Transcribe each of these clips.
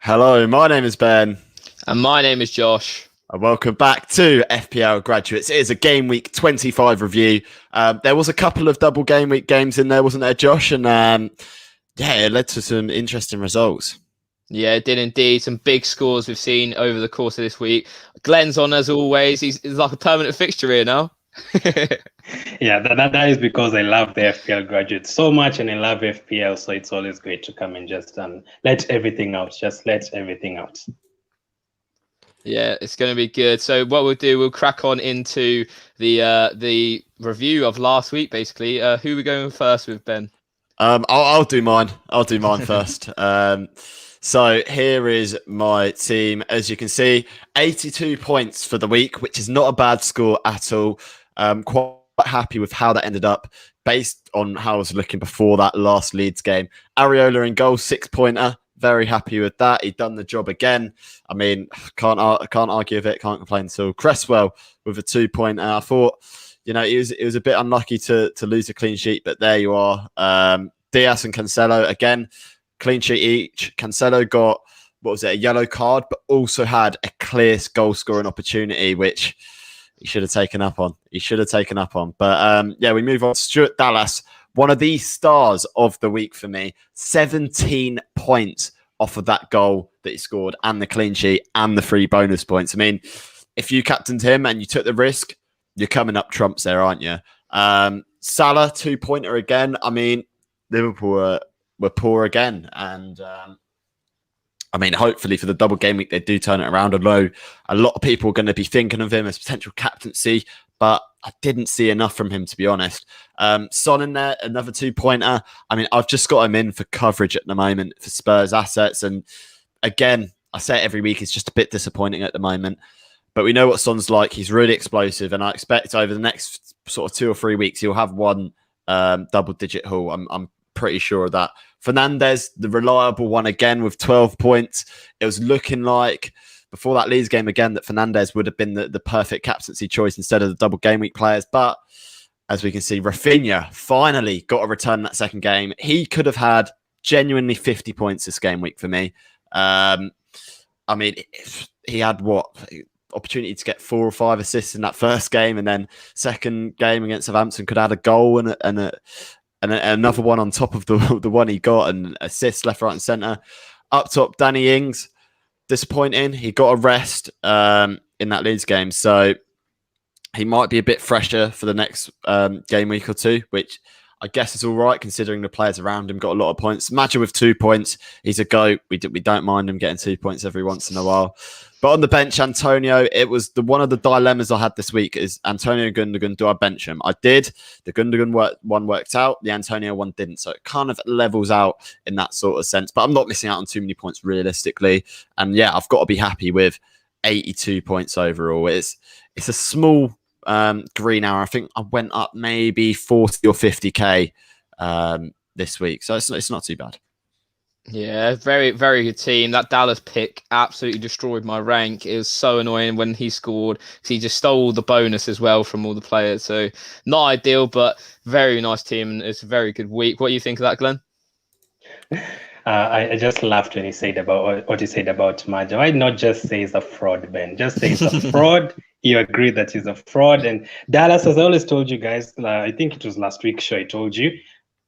Hello, my name is Ben. And my name is Josh. And welcome back to FPL Graduates. It is a Game Week 25 review. There was a couple of double Game Week games in there, wasn't there, Josh? And it led to some interesting results. Yeah, it did indeed. Some big scores we've seen over the course of this week. Glenn's on as always. He's like a permanent fixture here now. Yeah, that is because I love the FPL Graduates so much and I love FPL. So it's always great to come and just let everything out. Just let everything out. Yeah, it's going to be good. So what we'll do, we'll crack on into the review of last week, basically. Who are we going first with, Ben? I'll do mine. I'll do mine first. So here is my team. As you can see, 82 points for the week, which is not a bad score at all. Quite happy with how that ended up based on how I was looking before that last Leeds game. Areola in goal, 6-pointer. Very happy with that. He'd done the job again. I mean, can't argue with it. Can't complain. So Cresswell with a 2-pointer. I thought, it was a bit unlucky to lose a clean sheet, but there you are. Diaz and Cancelo again, clean sheet each. Cancelo got, a yellow card, but also had a clear goal scoring opportunity, which he should have taken up on. But we move on. Stuart Dallas, one of the stars of the week for me. 17 points off of that goal that he scored and the clean sheet and the 3 bonus points. I mean, if you captained him and you took the risk, you're coming up trumps there, aren't you? Salah, 2-pointer again. I mean, Liverpool were poor again. And hopefully for the double game week, they do turn it around. Although a lot of people are going to be thinking of him as potential captaincy, but I didn't see enough from him, to be honest. Son in there, another 2-pointer. I mean, I've just got him in for coverage at the moment for Spurs assets. And again, I say it every week, it's just a bit disappointing at the moment. But we know what Son's like. He's really explosive. And I expect over the next sort of 2 or 3 weeks, he'll have one double-digit haul. I'm pretty sure of that. Fernandes, the reliable one again with 12 points. It was looking like before that Leeds game again that Fernandes would have been the perfect captaincy choice instead of the double game week players. But as we can see, Rafinha finally got a return in that second game. He could have had genuinely 50 points this game week for me. He had opportunity to get 4 or 5 assists in that first game, and then second game against Southampton could add a goal and another one on top of the one he got, and assists left, right, and centre. Up top, Danny Ings, disappointing. He got a rest in that Leeds game, so he might be a bit fresher for the next game week or two, which I guess is all right considering the players around him got a lot of points. Madger with 2 points. He's a GOAT. We don't mind him getting 2 points every once in a while. But on the bench, Antonio, it was one of the dilemmas I had this week is Antonio Gundogan, do I bench him? I did. The Gundogan one worked out. The Antonio one didn't. So it kind of levels out in that sort of sense. But I'm not missing out on too many points realistically. And yeah, I've got to be happy with 82 points overall. It's a small green hour. I think I went up maybe 40 or 50k this week. So it's not too bad. Yeah, very, very good team. That Dallas pick absolutely destroyed my rank. It was so annoying when he scored because he just stole the bonus as well from all the players. So not ideal, but very nice team. And it's a very good week. What do you think of that, Glenn? I just laughed when he said about what he said about Maja. Why not just say he's a fraud, Ben? Just say he's a fraud. You agree that he's a fraud. And Dallas, as I always told you guys, I think it was last week's show I told you,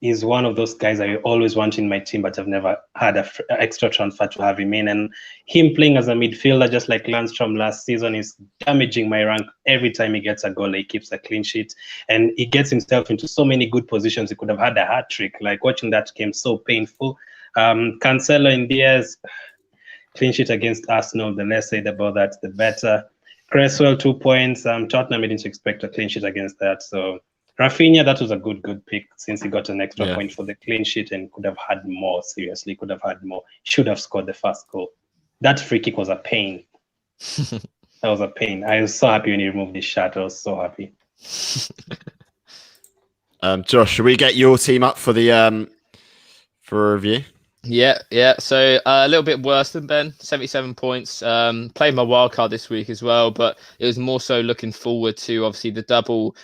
he's one of those guys I always want in my team, but I've never had an extra transfer to have him in. And him playing as a midfielder, just like Landstrom last season, is damaging my rank. Every time he gets a goal, he keeps a clean sheet. And he gets himself into so many good positions. He could have had a hat-trick. Like watching that game, so painful. Cancelo and Diaz, clean sheet against Arsenal. The less said about that, the better. Cresswell, 2 points. Tottenham didn't expect a clean sheet against that. So Rafinha, that was a good pick since he got an extra point for the clean sheet and could have had more. Seriously, could have had more. Should have scored the first goal. That free kick was a pain. That was a pain. I was so happy when he removed his shirt. I was so happy. Josh, should we get your team up for the for a review? Yeah. So a little bit worse than Ben, 77 points. Played my wild card this week as well, but it was more so looking forward to obviously the double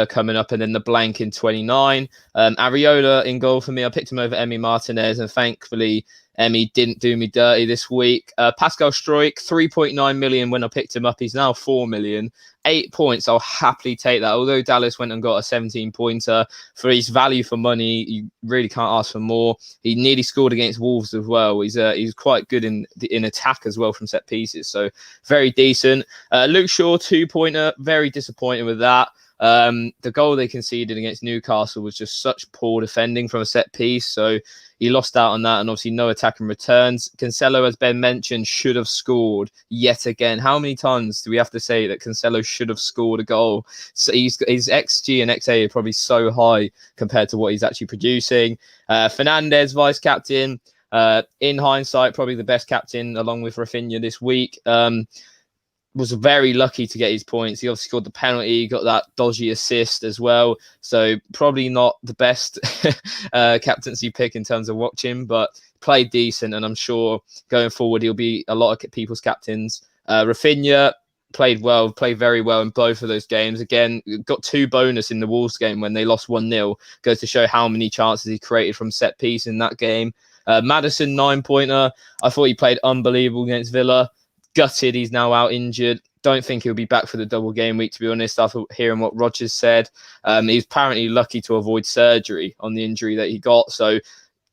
coming up and then the blank in 29. Areola in goal for me. I picked him over Emi Martinez, and thankfully Emmy didn't do me dirty this week. Pascal Stroik, 3.9 million when I picked him up. He's now 4 million. 8 points, I'll happily take that. Although Dallas went and got a 17-pointer, for his value for money, you really can't ask for more. He nearly scored against Wolves as well. He's quite good in attack as well from set pieces, so very decent. Luke Shaw, 2-pointer, very disappointed with that. The goal they conceded against Newcastle was just such poor defending from a set piece, so he lost out on that, and obviously no attacking returns. Cancelo, as Ben mentioned, should have scored yet again. How many times do we have to say that Cancelo should have scored a goal? So his XG and XA are probably so high compared to what he's actually producing. Fernandes, vice-captain. In hindsight, probably the best captain along with Rafinha this week. Was very lucky to get his points. He obviously scored the penalty, got that dodgy assist as well. So probably not the best captaincy pick in terms of watching, but played decent. And I'm sure going forward, he'll be a lot of people's captains. Rafinha played very well in both of those games. Again, got 2 bonus in the Wolves game when they lost 1-0. Goes to show how many chances he created from set piece in that game. Maddison, 9-pointer. I thought he played unbelievable against Villa. Gutted he's now out injured. Don't think he'll be back for the double game week, to be honest, after hearing what Rodgers said. He's apparently lucky to avoid surgery on the injury that he got, so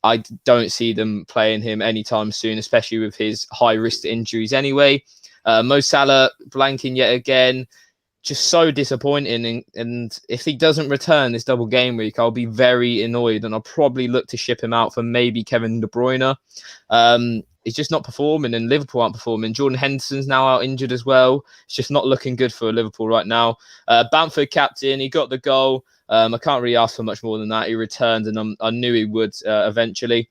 I don't see them playing him anytime soon, especially with his high-risk injuries anyway. Mo Salah blanking yet again. Just so disappointing, and if he doesn't return this double game week, I'll be very annoyed, and I'll probably look to ship him out for maybe Kevin De Bruyne. He's just not performing, and Liverpool aren't performing. Jordan Henderson's now out injured as well. It's just not looking good for Liverpool right now. Bamford captain, he got the goal. I can't really ask for much more than that. He returned, and I knew he would eventually.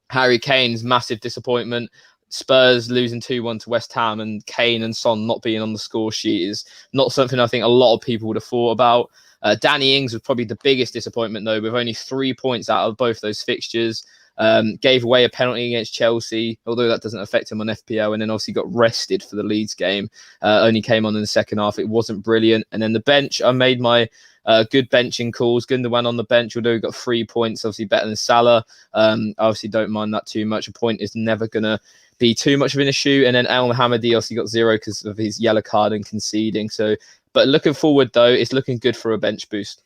Harry Kane's massive disappointment. Spurs losing 2-1 to West Ham, and Kane and Son not being on the score sheet is not something I think a lot of people would have thought about. Danny Ings was probably the biggest disappointment, though, with only 3 points out of both those fixtures. Gave away a penalty against Chelsea, although that doesn't affect him on FPL, and then obviously got rested for the Leeds game. Only came on in the second half. It wasn't brilliant. And then the bench, I made my good benching calls. Gundogan on the bench, although he got 3 points, obviously better than Salah. I obviously don't mind that too much. A point is never going to be too much of an issue. And then El Mohammadi obviously got 0 because of his yellow card and conceding. So, but looking forward, though, it's looking good for a bench boost.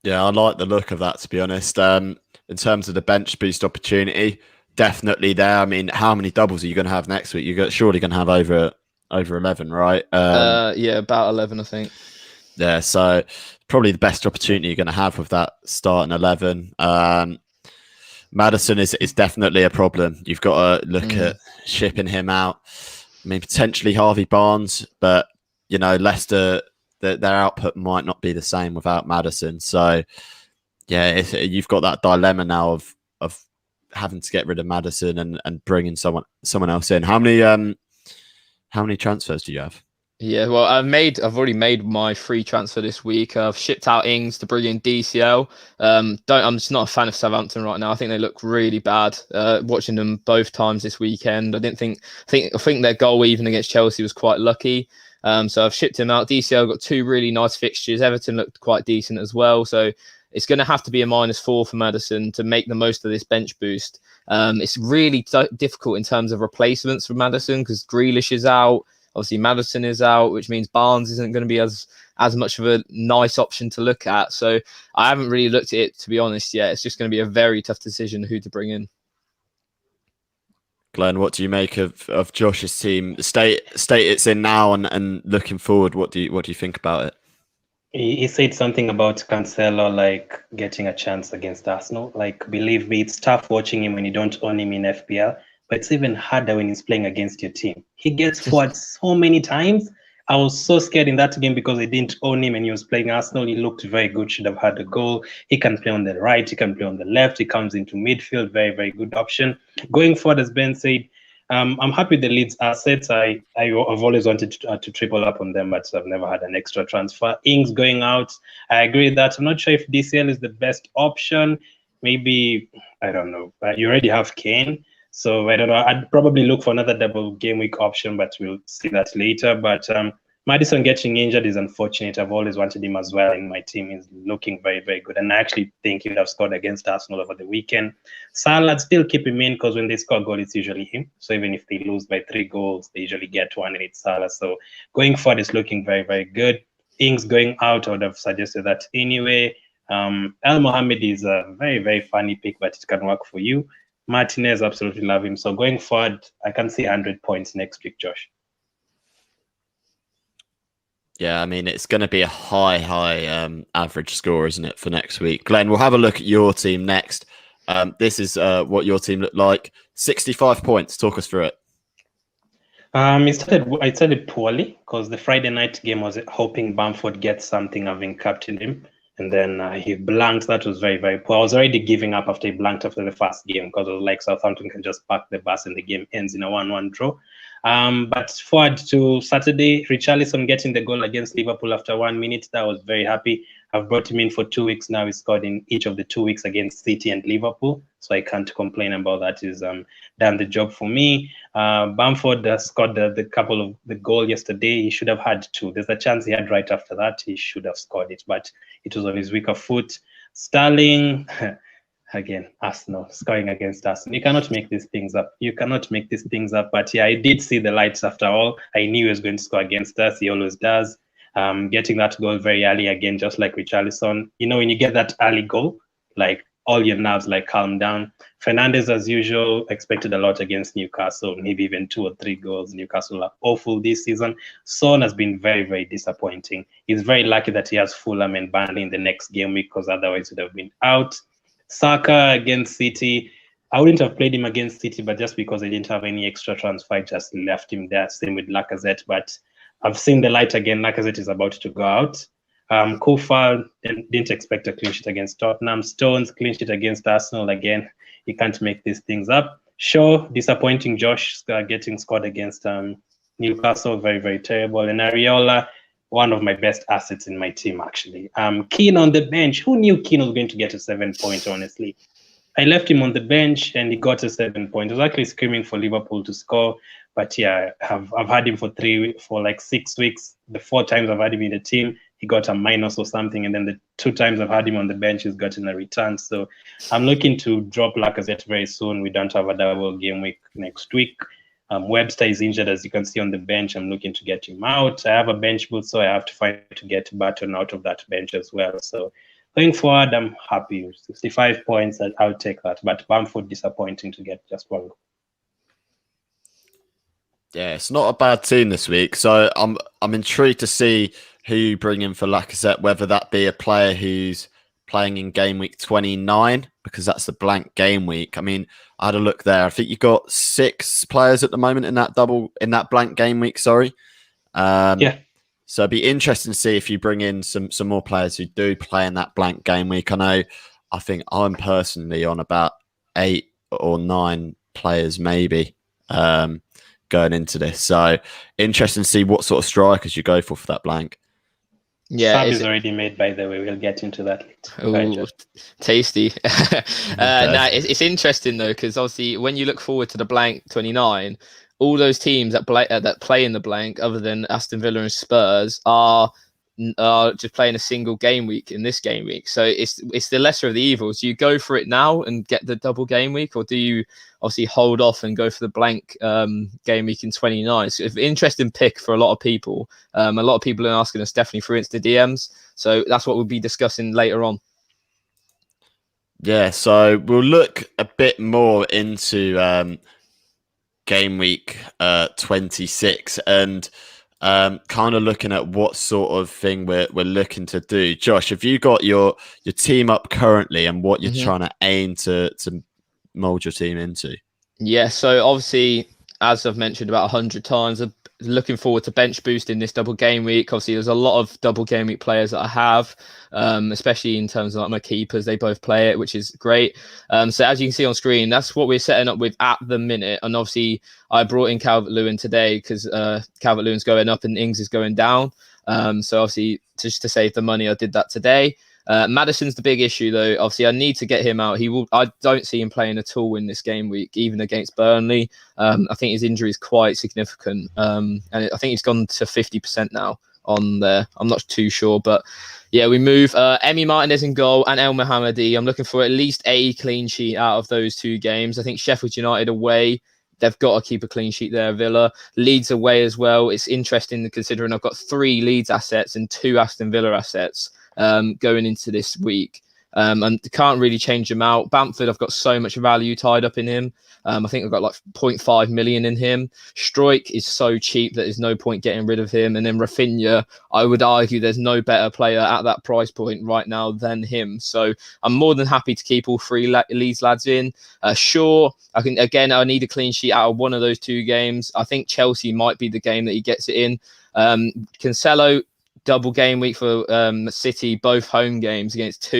Yeah, I like the look of that, to be honest. In terms of the bench boost opportunity, definitely there. I mean, how many doubles are you going to have next week? You're surely going to have over 11, right? Yeah, about 11, I think. Yeah, so probably the best opportunity you're going to have with that starting 11. Maddison is definitely a problem. You've got to look at shipping him out. I mean, potentially Harvey Barnes, but, you know, Leicester, their output might not be the same without Maddison. So, yeah, you've got that dilemma now of having to get rid of Maddison and bringing someone else in. How many transfers do you have? Yeah, well, I've already made my free transfer this week. I've shipped out Ings to bring in DCL. I'm just not a fan of Southampton right now. I think they look really bad. Watching them both times this weekend, I think their goal even against Chelsea was quite lucky. So I've shipped him out. DCL got 2 really nice fixtures. Everton looked quite decent as well. So it's going to have to be a -4 for Maddison to make the most of this bench boost. It's really difficult in terms of replacements for Maddison because Grealish is out. Obviously, Maddison is out, which means Barnes isn't going to be as much of a nice option to look at. So I haven't really looked at it, to be honest, yet. It's just going to be a very tough decision who to bring in. Glenn, what do you make of Josh's team? The state it's in now and looking forward, what do you think about it? He said something about Cancelo, like getting a chance against Arsenal. Like, believe me, it's tough watching him when you don't own him in FPL. But it's even harder when he's playing against your team. He gets forward so many times. I was so scared in that game because I didn't own him and he was playing Arsenal. He looked very good, should have had a goal. He can play on the right, he can play on the left. He comes into midfield, very, very good option. Going forward, as Ben said, I'm happy with the Leeds assets. I've always wanted to triple up on them, but I've never had an extra transfer. Ings going out, I agree with that. I'm not sure if DCL is the best option. Maybe, I don't know. You already have Kane. So I don't know. I'd probably look for another double game week option, but we'll see that later. But Madison getting injured is unfortunate. I've always wanted him as well in my team. He's looking very, very good. And I actually think he would have scored against Arsenal over the weekend. Salah, still keep him in because when they score a goal, it's usually him. So even if they lose by 3 goals, they usually get one and it's Salah. So going forward, it's looking very, very good. Ings going out, I would have suggested that anyway. El Mohammed is a very, very funny pick, but it can work for you. Martinez, absolutely love him. So going forward, I can see 100 points next week, Josh. Yeah, I mean, it's going to be a high average score, isn't it, for next week? Glenn, we'll have a look at your team next. This is what your team looked like. 65 points. Talk us through it. It started poorly because the Friday night game was hoping Bamford gets something, having captained him. And then he blanked. That was very, very poor. I was already giving up after he blanked after the first game because I was like, Southampton can just park the bus and the game ends in a 1-1 draw. But forward to Saturday, Richarlison getting the goal against Liverpool after 1 minute. That was very happy. I've brought him in for 2 weeks now. He scored in each of the 2 weeks against City and Liverpool. So I can't complain about that. He's done the job for me. Bamford scored the goal yesterday. He should have had 2. There's a chance he had right after that. He should have scored it, but it was on his weaker foot. Sterling, again, Arsenal, scoring against Arsenal. You cannot make these things up. But yeah, I did see the lights after all. I knew he was going to score against us. He always does. Getting that goal very early again, just like Richarlison. You know, when you get that early goal, like all your nerves like calm down. Fernandes, as usual, expected a lot against Newcastle, maybe even 2 or 3 goals. Newcastle are awful this season. Son has been very, very disappointing. He's very lucky that he has Fulham and Burnley in the next game week because otherwise he would have been out. Saka against City. I wouldn't have played him against City, but just because I didn't have any extra transfer, I just left him there. Same with Lacazette, but I've seen the light again. Lacazette is about to go out. Kofal didn't expect a clean sheet against Tottenham. Stones, clean sheet against Arsenal again. You can't make these things up. Shaw, disappointing. Josh getting scored against Newcastle, very, very terrible. And Areola, one of my best assets in my team, actually. Keane on the bench. Who knew Keane was going to get a 7 point, honestly? I left him on the bench and he got a 7 point. I was actually screaming for Liverpool to score. But yeah, I've had him for like 6 weeks. The 4 times I've had him in the team, he got a minus or something. And then the 2 times I've had him on the bench, he's gotten a return. So I'm looking to drop Lacazette very soon. We don't have a double game week next week. Webster is injured, as you can see on the bench. I'm looking to get him out. I have a bench boost, so I have to fight to get Barton out of that bench as well. So going forward, I'm happy. 65 points, I'll take that. But Bamford disappointing to get just 1 goal. Yeah, it's not a bad team this week. So I'm intrigued to see who you bring in for Lacazette, whether that be a player who's playing in game week 29, because that's the blank game week. I mean, I had a look there. I think you got 6 players at the moment in that blank game week. Sorry. Yeah. So it'd be interesting to see if you bring in some more players who do play in that blank game week. I think I'm personally on about 8 or 9 players, maybe. Going into this, so interesting to see what sort of strikers you go for that blank. Yeah, Sub is already made, by the way. We'll get into that later. Ooh, tasty. No, it's interesting though, because obviously when you look forward to the blank 29, all those teams that play in the blank, other than Aston Villa and Spurs, are just playing a single game week in this game week. So it's the lesser of the evils. Do you go for it now and get the double game week, or do you obviously hold off and go for the blank game week in 29? So it's an interesting pick for a lot of people. A lot of people are asking us definitely through Insta DMs. So that's what we'll be discussing later on. Yeah, so we'll look a bit more into game week 26 and kind of looking at what sort of thing we're looking to do. Josh, have you got your team up currently and what you're trying to aim to mold your team into? Yeah, so obviously, as I've mentioned about 100 times, I'm looking forward to bench boosting this double game week. Obviously, there's a lot of double game week players that I have, especially in terms of like my keepers. They both play it, which is great. So as you can see on screen, that's what we're setting up with at the minute. And obviously, I brought in Calvert-Lewin today because Calvert-Lewin's going up and Ings is going down. So obviously, just to save the money, I did that today. Madison's the big issue, though. Obviously, I need to get him out. I don't see him playing at all in this game week, even against Burnley. I think his injury is quite significant, and I think he's gone to 50% now on there. I'm not too sure, but yeah, we move Emi Martinez in goal and El Mohammadi. I'm looking for at least a clean sheet out of those two games. I think Sheffield United away, they've got to keep a clean sheet there. Villa, Leeds away as well. It's interesting considering I've got 3 Leeds assets and 2 Aston Villa assets going into this week. And can't really change them out. Bamford, I've got so much value tied up in him. I think I've got like 0.5 million in him. Struijk is so cheap that there's no point getting rid of him. And then Rafinha, I would argue there's no better player at that price point right now than him. So I'm more than happy to keep all 3 Leeds lads in. Sure, I need a clean sheet out of one of those 2 games. I think Chelsea might be the game that he gets it in. Cancelo, double game week for City, both home games against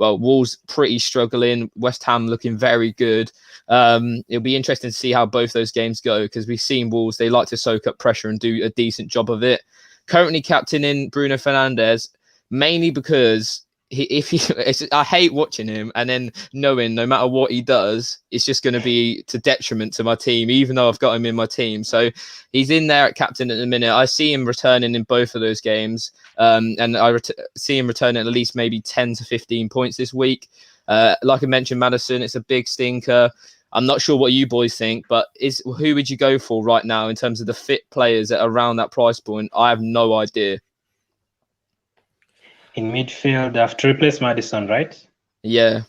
Wolves pretty struggling, West Ham looking very good. It'll be interesting to see how both those games go, because we've seen Wolves, they like to soak up pressure and do a decent job of it. Currently captaining Bruno Fernandes, mainly because I hate watching him and then knowing no matter what he does, it's just going to be to detriment to my team, even though I've got him in my team. So he's in there at captain at the minute. I see him returning in both of those games. And I see him returning at least maybe 10 to 15 points this week. Like I mentioned, Madison, it's a big stinker. I'm not sure what you boys think, but who would you go for right now in terms of the fit players at around that price point? I have no idea. In midfield, I have to replace Madison, right? Yeah.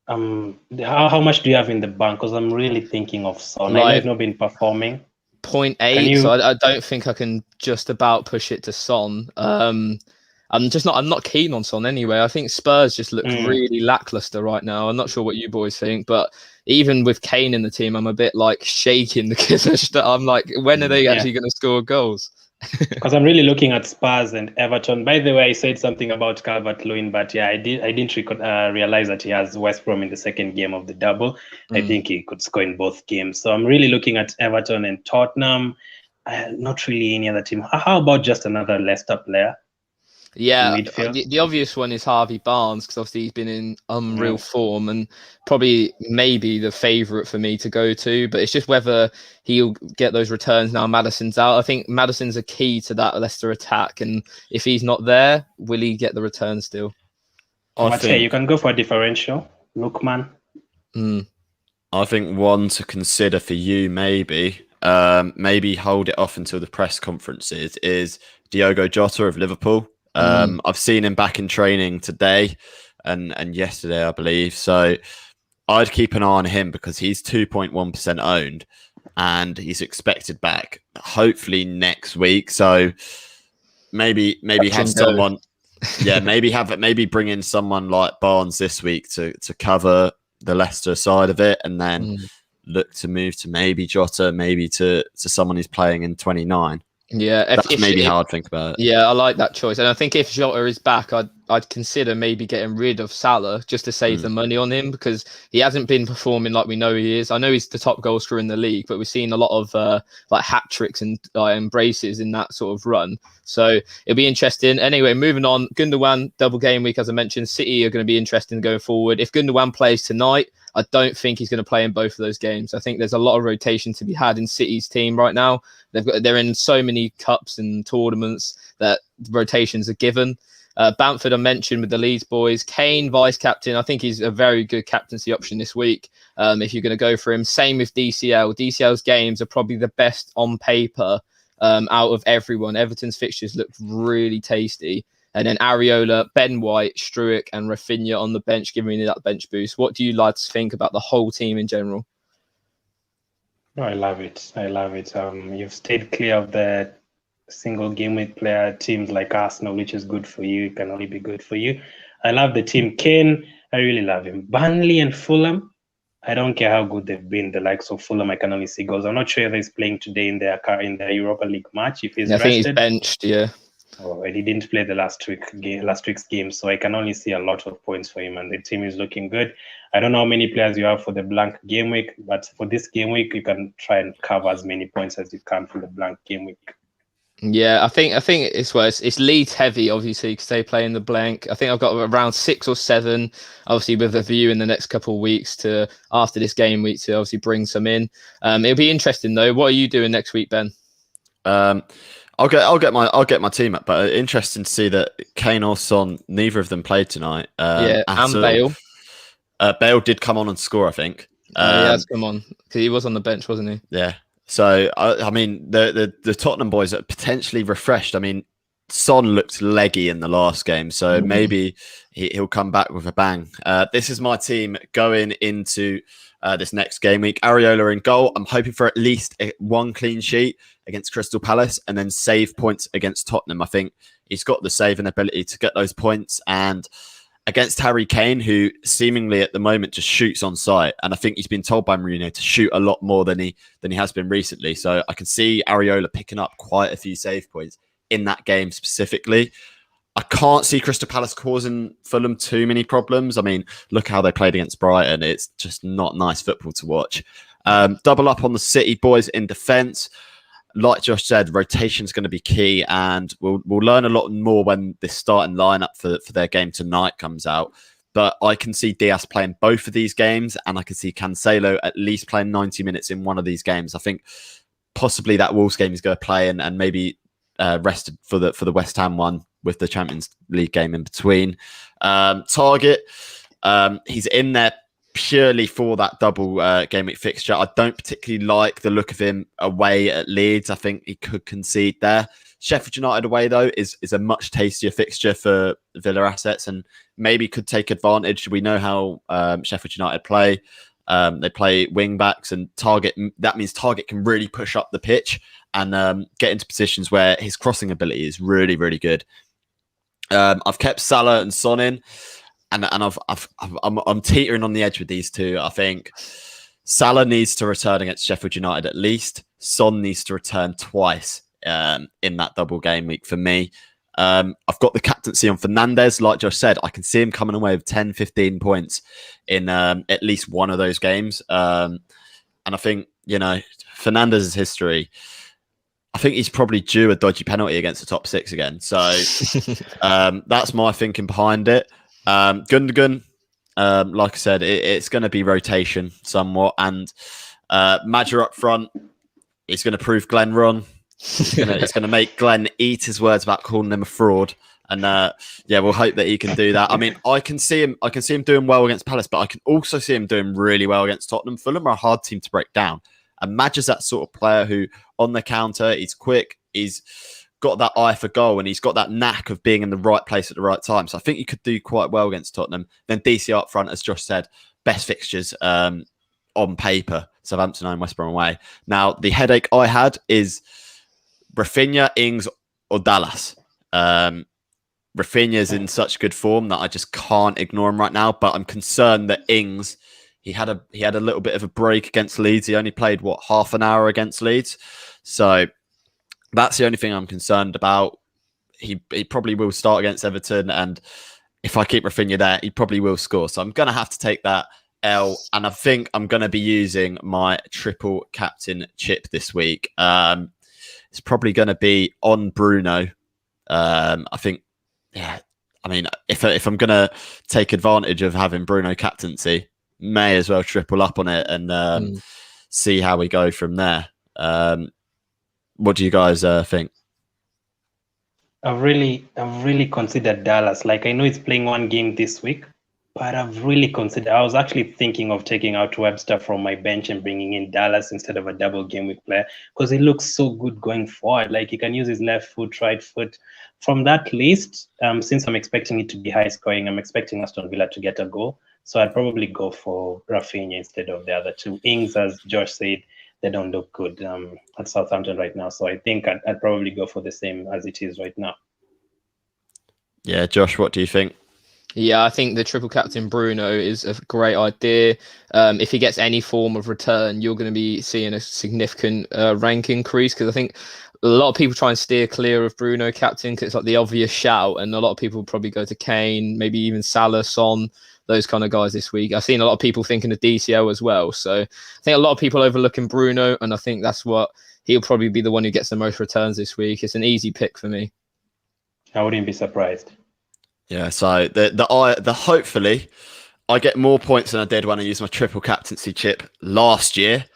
How much do you have in the bank? Because I'm really thinking of Son. I know he's not been performing. 0.8, so I don't think I can just about push it to Son. I'm not keen on Son anyway. I think Spurs just look really lackluster right now. I'm not sure what you boys think, but even with Kane in the team, I'm a bit like shaking because I'm like, when are they actually going to score goals? Because I'm really looking at Spurs and Everton. By the way, I said something about Calvert-Lewin, but yeah, I didn't realize that he has West Brom in the second game of the double. I think he could score in both games. So I'm really looking at Everton and Tottenham. Not really any other team. How about just another Leicester player? Yeah, the obvious one is Harvey Barnes, because obviously he's been in unreal form and probably maybe the favourite for me to go to, but it's just whether he'll get those returns now Madison's out. I think Madison's a key to that Leicester attack, and if he's not there, will he get the return still? I think you can go for a differential. Lookman. I think one to consider for you maybe hold it off until the press conferences is Diogo Jota of Liverpool. I've seen him back in training today and yesterday, I believe. So I'd keep an eye on him because he's 2.1% owned and he's expected back hopefully next week. So maybe have someone, maybe bring in someone like Barnes this week to cover the Leicester side of it, and then look to move to maybe Jota, maybe to someone who's playing in 29. Yeah, that's maybe how I'd think about it. Yeah, I like that choice, and I think if Jota is back, I'd consider maybe getting rid of Salah just to save the money on him, because he hasn't been performing like we know he is. I know he's the top goal scorer in the league, but we've seen a lot of like hat tricks and braces in that sort of run. So it'll be interesting. Anyway, moving on. Gundogan double game week, as I mentioned. City are going to be interesting going forward. If Gundogan plays tonight, I don't think he's going to play in both of those games. I think there's a lot of rotation to be had in City's team right now. They're in so many cups and tournaments that rotations are given. Bamford I mentioned with the Leeds boys. Kane, vice captain. I think he's a very good captaincy option this week if you're going to go for him. Same with DCL. DCL's games are probably the best on paper out of everyone. Everton's fixtures look really tasty. And then Areola, Ben White, Struijk, and Rafinha on the bench, giving me that bench boost. What do you like to think about the whole team in general? Oh, I love it. You've stayed clear of the single game week player teams like Arsenal, which is good for you. It can only be good for you. I love the team. Kane, I really love him. Burnley and Fulham, I don't care how good they've been. The likes of Fulham, I can only see goals. I'm not sure if he's playing today in their Europa League match. If he's rested. I think he's benched, yeah. Oh, and he didn't play the last week's game, so I can only see a lot of points for him, and the team is looking good. I don't know how many players you have for the blank game week, but for this game week, you can try and cover as many points as you can for the blank game week. Yeah, I think it's worse. It's Leeds heavy, obviously, because they play in the blank. I think I've got around 6 or 7, obviously, with a view in the next couple of weeks to after this game week to obviously bring some in. It'll be interesting though. What are you doing next week, Ben? I'll get my team up, but interesting to see that Kane or Son, neither of them played tonight. Yeah, and Bale. Bale did come on and score, I think. He has come on because he was on the bench, wasn't he? Yeah. So I mean, the Tottenham boys are potentially refreshed. I mean, Son looked leggy in the last game, so maybe he'll come back with a bang. This is my team going into this next game week. Areola in goal. I'm hoping for at least one clean sheet against Crystal Palace and then save points against Tottenham. I think he's got the saving ability to get those points, and against Harry Kane, who seemingly at the moment just shoots on sight. And I think he's been told by Mourinho to shoot a lot more than he has been recently. So I can see Areola picking up quite a few save points in that game specifically. I can't see Crystal Palace causing Fulham too many problems. I mean, look how they played against Brighton. It's just not nice football to watch. Double up on the City boys in defence. Like Josh said, rotation is going to be key, and we'll learn a lot more when this starting lineup for their game tonight comes out. But I can see Diaz playing both of these games, and I can see Cancelo at least playing 90 minutes in one of these games. I think possibly that Wolves game is going to play, and maybe rested for the West Ham one with the Champions League game in between. Target, he's in there purely for that double game week fixture. I don't particularly like the look of him away at Leeds. I think he could concede there. Sheffield United away, though, is a much tastier fixture for Villa assets and maybe could take advantage. We know how Sheffield United play. They play wing backs, and Target. That means Target can really push up the pitch and get into positions where his crossing ability is really, really good. I've kept Salah and Son in. And I'm teetering on the edge with these two. I think Salah needs to return against Sheffield United at least. Son needs to return twice in that double game week for me. I've got the captaincy on Fernandes. Like Josh said, I can see him coming away with 10, 15 points in at least one of those games. And I think, Fernandes' history, I think he's probably due a dodgy penalty against the top 6 again. So that's my thinking behind it. Gundogan, like I said, it's going to be rotation somewhat, and Madger up front is going to prove Glenn wrong. It's going to make Glenn eat his words about calling him a fraud, and we'll hope that he can do that. I mean, I can see him doing well against Palace, but I can also see him doing really well against Tottenham. Fulham are a hard team to break down, and Madger's that sort of player who, on the counter, he's quick, he's got that eye for goal, and he's got that knack of being in the right place at the right time. So I think he could do quite well against Tottenham. Then DC up front, as Josh said, best fixtures on paper, Southampton and West Brom away. Now, the headache I had is Rafinha, Ings, or Dallas. Rafinha's in such good form that I just can't ignore him right now, but I'm concerned that Ings, he had a little bit of a break against Leeds. He only played, half an hour against Leeds. So that's the only thing I'm concerned about. He probably will start against Everton, and if I keep Rafinha there, he probably will score. So I'm going to have to take that L, and I think I'm going to be using my triple captain chip this week. It's probably going to be on Bruno. I think, I mean, if I'm going to take advantage of having Bruno captaincy, may as well triple up on it and see how we go from there. What do you guys think? I've really considered Dallas. Like, I know it's playing one game this week, but I've really considered. I was actually thinking of taking out Webster from my bench and bringing in Dallas instead of a double game week player, because he looks so good going forward. Like, he can use his left foot, right foot. From that list, since I'm expecting it to be high scoring, I'm expecting Aston Villa to get a goal. So I'd probably go for Rafinha instead of the other two. Ings, as Josh said, they don't look good at Southampton right now. So I think I'd probably go for the same as it is right now. Yeah, Josh, what do you think? Yeah, I think the triple captain Bruno is a great idea. If he gets any form of return, you're going to be seeing a significant rank increase, because I think a lot of people try and steer clear of Bruno captain because it's like the obvious shout, and a lot of people probably go to Kane, maybe even Salah, Son, those kind of guys this week. I've seen a lot of people thinking of DCL as well. So I think a lot of people overlooking Bruno, and I think that's what he'll probably be the one who gets the most returns this week. It's an easy pick for me. I wouldn't be surprised. Yeah, so the hopefully I get more points than I did when I used my triple captaincy chip last year.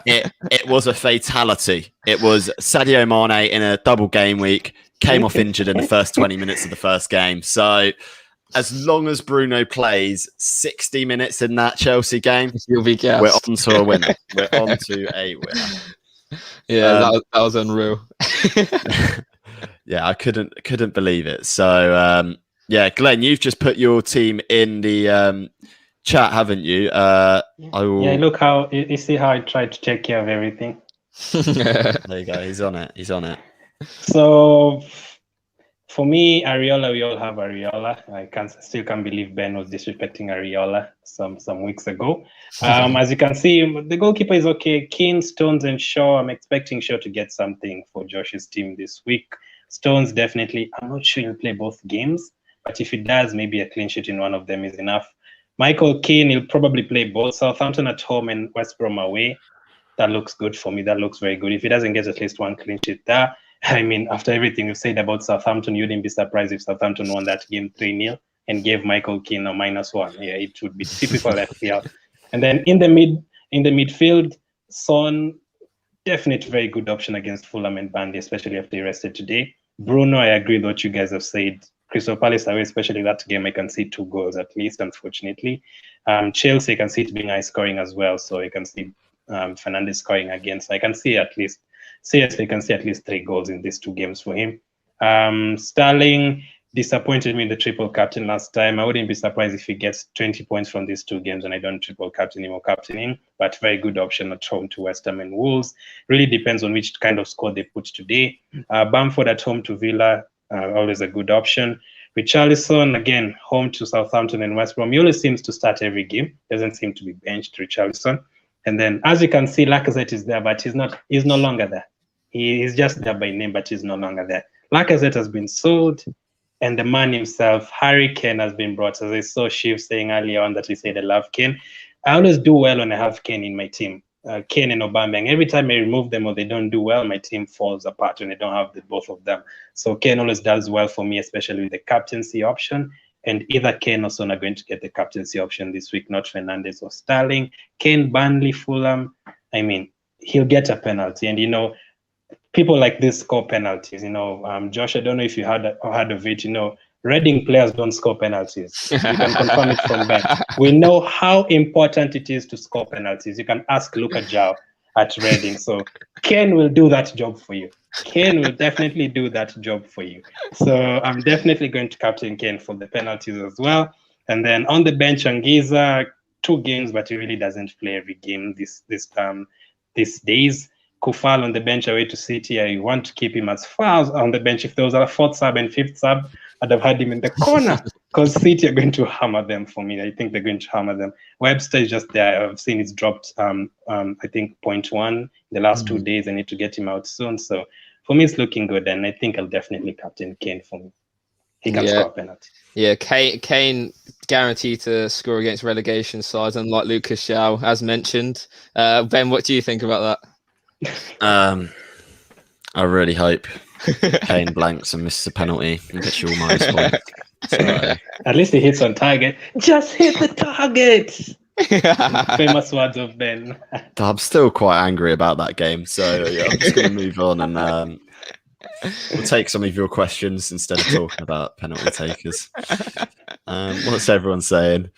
It was a fatality. It was Sadio Mane in a double game week, came off injured in the first 20 minutes of the first game. So as long as Bruno plays 60 minutes in that Chelsea game, You'll be gassed. we're on to a winner. We're on to a winner. Yeah, that was unreal. Yeah, I couldn't believe it. So yeah, Glenn, you've just put your team in the chat, haven't you? I will... Yeah, look how you see how I tried to take care of everything. There you go. He's on it. He's on it. So for me, Areola, we all have Areola. I still can't believe Ben was disrespecting Areola some weeks ago. As you can see, the goalkeeper is okay. Keane, Stones, and Shaw. I'm expecting Shaw to get something for Josh's team this week. Stones definitely. I'm not sure he'll play both games, but if he does, maybe a clean sheet in one of them is enough. Michael Keane, he'll probably play both. Southampton at home and West Brom away. That looks good for me. That looks very good. If he doesn't get at least one clean sheet there, I mean, after everything we've said about Southampton, you wouldn't be surprised if Southampton won that game 3-0 and gave Michael Keane a -1. Yeah, it would be typical FPL. And then in the midfield, Son, definite very good option against Fulham and Burnley, especially after he rested today. Bruno, I agree with what you guys have said. Crystal Palace away, especially that game, I can see 2 goals at least, unfortunately. Chelsea, I can see it being high scoring as well, so I can see Fernandes scoring again. So I can see at least, seriously, I can see at least 3 goals in these 2 games for him. Sterling disappointed me in the triple captain last time. I wouldn't be surprised if he gets 20 points from these 2 games and I don't triple captain him or captain him, but very good option at home to West Ham and Wolves. Really depends on which kind of score they put today. Bamford at home to Villa, always a good option. Richarlison, again, home to Southampton and West Brom. He always seems to start every game. Doesn't seem to be benched, Richarlison. And then, as you can see, Lacazette is there, but he's no longer there. He is just there by name, but he's no longer there. Lacazette has been sold, and the man himself, Harry Kane, has been brought. As I saw Shiv saying earlier on that he said I love Kane. I always do well when I have Kane in my team. Kane and Aubameyang. Every time I remove them or they don't do well, my team falls apart when I don't have both of them. So Kane always does well for me, especially with the captaincy option. And either Kane or Son are going to get the captaincy option this week, not Fernandes or Sterling. Kane, Burnley, Fulham. I mean, he'll get a penalty. And, you know, people like this score penalties. You know, Josh, I don't know if you heard of it. You know, Reading players don't score penalties. You can confirm it from Ben. We know how important it is to score penalties. You can ask Luka Jow at Reading. So Kane will do that job for you. Kane will definitely do that job for you. So I'm definitely going to captain Kane for the penalties as well. And then on the bench, Anguissa, 2 games, but he really doesn't play every game these days. Kufal on the bench away to City. I want to keep him as far as on the bench. If there was a 4th sub and 5th sub, I'd have had him in the corner because City are going to hammer them for me. I think they're going to hammer them. Webster is just there. I've seen it's dropped, I think, 0.1 the last 2 days. I need to get him out soon. So for me, it's looking good. And I think I'll definitely captain Kane for me. He can score a penalty. Yeah, Kane guaranteed to score against relegation sides, unlike Lucas Shaw, as mentioned. Ben, what do you think about that? I really hope Kane blanks and misses a penalty and gets you all minus points. So. At least he hits on target. Just hit the target. Famous words of Ben. I'm still quite angry about that game, so yeah, I'm just going to move on and we'll take some of your questions instead of talking about penalty takers. What's everyone saying?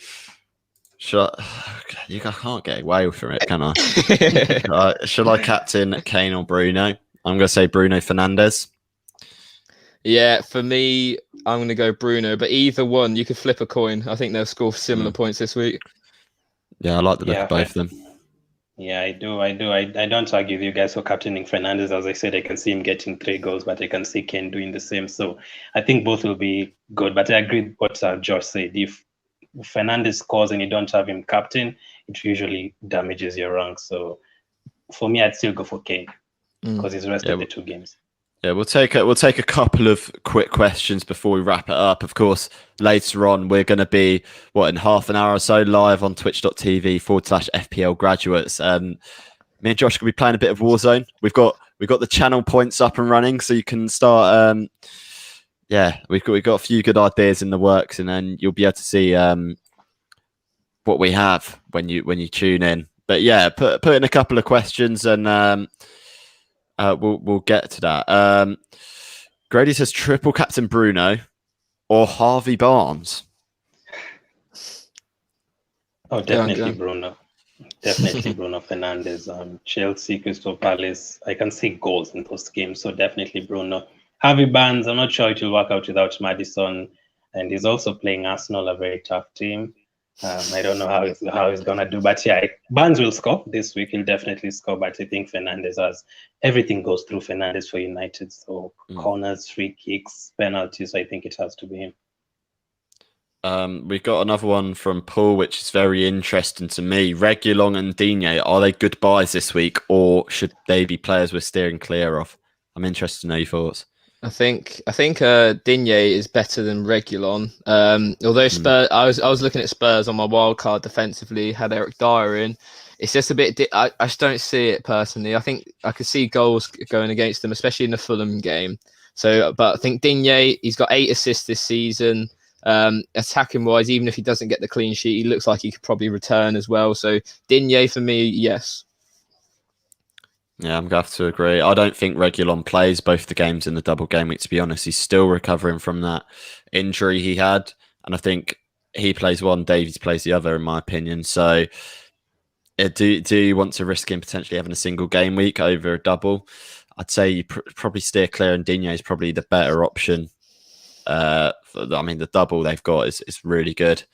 You can't get away from it, can I? Should I captain Kane or Bruno? I'm going to say Bruno Fernandes. Yeah, for me, I'm going to go Bruno. But either one, you could flip a coin. I think they'll score similar points this week. Yeah, I like the look of both of them. Yeah, I do. I don't argue with you guys for captaining Fernandes. As I said, I can see him getting 3 goals, but I can see Kane doing the same. So I think both will be good. But I agree with what Josh said. If Fernandes scores and you don't have him captain, it usually damages your rank. So for me, I'd still go for Kane because he's rested the 2 games. Yeah, we'll take a couple of quick questions before we wrap it up. Of course, later on we're going to be in half an hour or so live on twitch.tv/FPL Graduates. me and Josh could be playing a bit of Warzone. We've got the channel points up and running, so you can start. We've got a few good ideas in the works, and then you'll be able to see what we have when you tune in. But yeah, put in a couple of questions, and we'll get to that. Grady says triple captain Bruno or Harvey Barnes. Oh, definitely Bruno. Definitely Bruno Fernandes. Chelsea, Crystal Palace. I can see goals in those games, so definitely Bruno. Harvey Barnes, I'm not sure it will work out without Maddison, and he's also playing Arsenal, a very tough team. I don't know how he's gonna do, but yeah, Barnes will score this week. He'll definitely score, but I think Fernandes has everything goes through Fernandes for United. So corners, free kicks, penalties. I think it has to be him. We've got another one from Paul, which is very interesting to me. Reguilon and Digne, are they good buys this week, or should they be players we're steering clear of? I'm interested to know your thoughts. I think Digne is better than Reguilon. Although Spurs, I was looking at Spurs on my wild card defensively, had Eric Dyer in. It's just a bit. I just don't see it personally. I think I could see goals going against them, especially in the Fulham game. So, but I think Digne, he's got 8 assists this season. Attacking wise, even if he doesn't get the clean sheet, he looks like he could probably return as well. So Digne for me, yes. Yeah, I'm going to have to agree. I don't think Reguilon plays both the games in the double game week, to be honest. He's still recovering from that injury he had. And I think he plays one, Davies plays the other, in my opinion. So do you want to risk him potentially having a single game week over a double? I'd say you probably steer clear, and Digne is probably the better option. The double they've got is really good.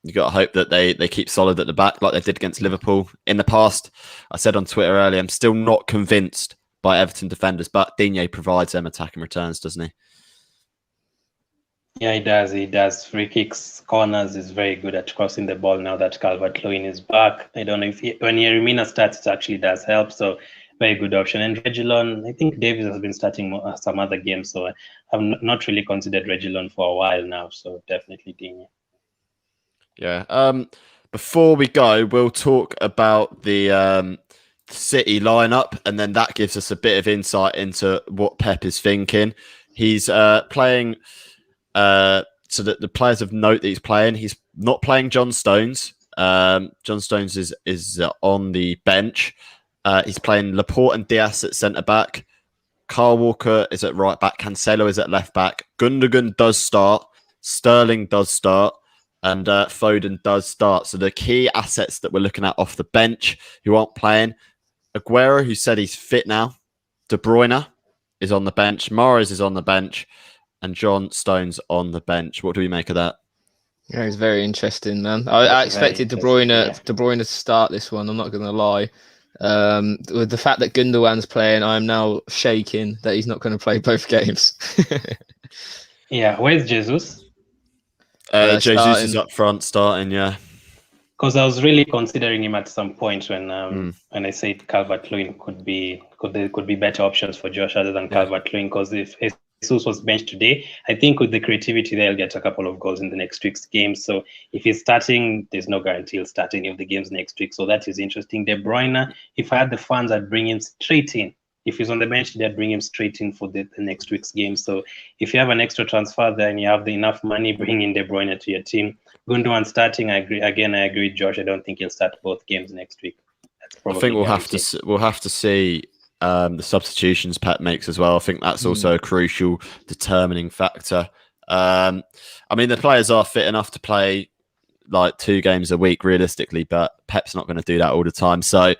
You got to hope that they keep solid at the back like they did against Liverpool in the past. I said on Twitter earlier, I'm still not convinced by Everton defenders, but Digne provides them attacking returns, doesn't he? Yeah, he does. He does. Free kicks, corners, is very good at crossing the ball now that Calvert-Lewin is back. I don't know if when Yeremina starts, it actually does help. So very good option. And Reguilon, I think Davies has been starting some other games, so I've not really considered Reguilon for a while now. So definitely Digne. Yeah. Before we go, we'll talk about the City lineup, and then that gives us a bit of insight into what Pep is thinking. He's playing. So that the players of note that he's playing, he's not playing John Stones. John Stones is on the bench. He's playing Laporte and Diaz at centre back. Kyle Walker is at right back. Cancelo is at left back. Gundogan does start. Sterling does start. And Foden does start. So the key assets that we're looking at off the bench who aren't playing, Aguero, who said he's fit now. De Bruyne is on the bench. Mahrez is on the bench. And John Stones on the bench. What do we make of that? Yeah, it's very interesting, man. I expected De Bruyne to start this one. I'm not going to lie. With the fact that Gundogan's playing, I'm now shaking that he's not going to play both games. Yeah, where's Jesus? Jesus is up front starting, yeah. Because I was really considering him at some point when I said Calvert-Lewin could be better options for Josh other than Calvert-Lewin. Because if Jesus was benched today, I think with the creativity they'll get a couple of goals in the next week's game. So if he's starting, there's no guarantee he'll start any of the games next week. So that is interesting. De Bruyne, if I had the funds, I'd bring him straight in. If he's on the bench, they'd bring him straight in for the next week's game. So if you have an extra transfer there and you have enough money, bring in De Bruyne to your team. Gundogan starting, I agree. Again, I agree with Josh. I don't think he'll start both games next week. I think we'll have to see the substitutions Pep makes as well. I think that's also a crucial determining factor. The players are fit enough to play like 2 games a week realistically, but Pep's not going to do that all the time. So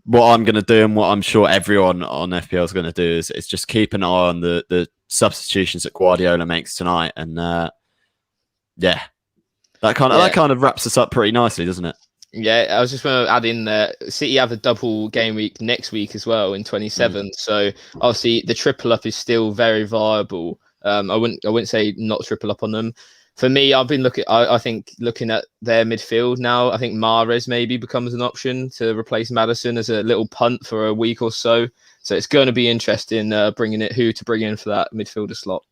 what I'm going to do, and what I'm sure everyone on FPL is going to do, is just keep an eye on the substitutions that Guardiola makes tonight. And that kind of wraps us up pretty nicely, doesn't it? Yeah, I was just going to add in there. City have a double game week next week as well in 27. So obviously the triple up is still very viable. I wouldn't say not triple up on them. For me, I've been looking at their midfield now. I think Mahrez maybe becomes an option to replace Maddison as a little punt for a week or so. So it's going to be interesting bringing in for that midfielder slot.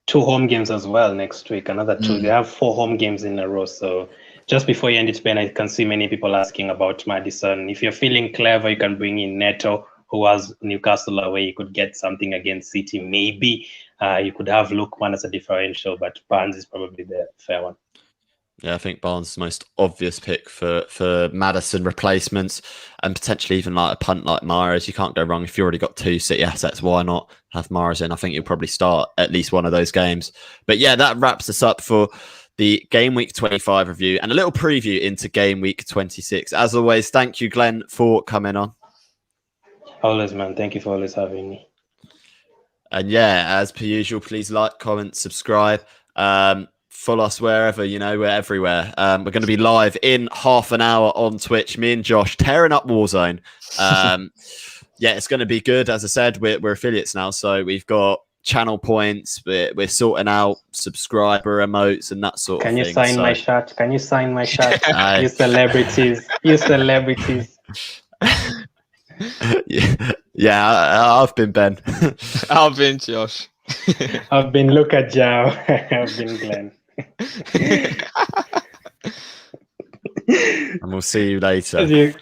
2 home games as well next week. Another 2. They have 4 home games in a row. So just before you end it, Ben, I can see many people asking about Maddison. If you're feeling clever, you can bring in Neto, who has Newcastle away. You could get something against City. Maybe you could have Lookman as a differential, but Barnes is probably the fair one. Yeah, I think Barnes is the most obvious pick for Maddison replacements, and potentially even like a punt like Mahrez. You can't go wrong if you already got 2 City assets. Why not have Mahrez in? I think you'll probably start at least one of those games. But yeah, that wraps us up for the Game Week 25 review and a little preview into Game Week 26. As always, thank you, Glenn, for coming on. Always, man. Thank you for always having me. And yeah, as per usual, please like, comment, subscribe. Follow us wherever, we're everywhere. We're going to be live in half an hour on Twitch. Me and Josh tearing up Warzone. Yeah, it's going to be good. As I said, we're affiliates now, so we've got channel points. We're sorting out subscriber emotes and that sort of thing. Can you sign my shirt? Can you sign my shirt? You celebrities. You celebrities. Yeah, I've been Ben. I've been Josh. I've been Luca Jow. I've been Glenn. And we'll see you later.